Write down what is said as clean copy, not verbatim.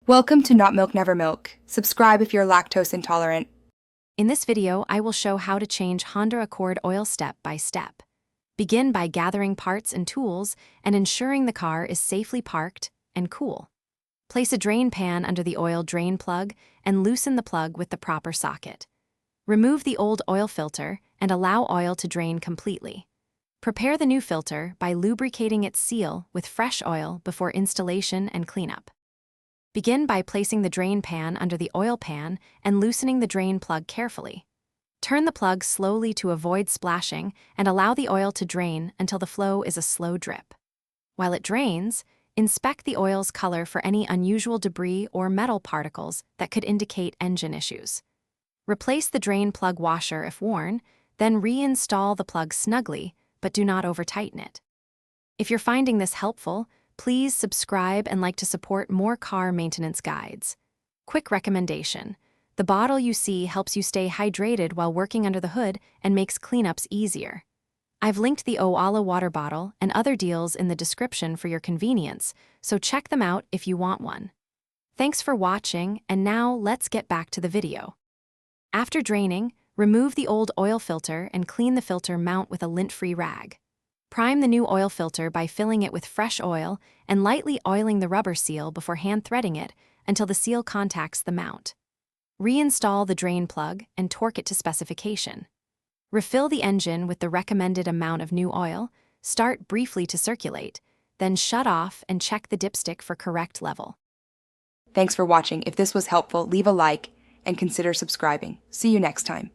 Welcome to Not Milk Never Milk. Subscribe if you're lactose intolerant. In this video, I will show how to change Honda Accord oil step by step. Begin by gathering parts and tools and ensuring the car is safely parked and cool. Place a drain pan under the oil drain plug and loosen the plug with the proper socket. Remove the old oil filter and allow oil to drain completely. Prepare the new filter by lubricating its seal with fresh oil before installation and cleanup. Begin by placing the drain pan under the oil pan and loosening the drain plug carefully. Turn the plug slowly to avoid splashing and allow the oil to drain until the flow is a slow drip. While it drains, inspect the oil's color for any unusual debris or metal particles that could indicate engine issues. Replace the drain plug washer if worn, then reinstall the plug snugly, but do not over-tighten it. If you're finding this helpful, please subscribe and like to support more car maintenance guides. Quick recommendation: the bottle you see helps you stay hydrated while working under the hood and makes cleanups easier. I've linked the Oala water bottle and other deals in the description for your convenience, so check them out if you want one. Thanks for watching, and now let's get back to the video. After draining, remove the old oil filter and clean the filter mount with a lint-free rag. Prime the new oil filter by filling it with fresh oil and lightly oiling the rubber seal before hand-threading it until the seal contacts the mount. Reinstall the drain plug and torque it to specification. Refill the engine with the recommended amount of new oil, start briefly to circulate, then shut off and check the dipstick for correct level. Thanks for watching. If this was helpful, leave a like and consider subscribing. See you next time.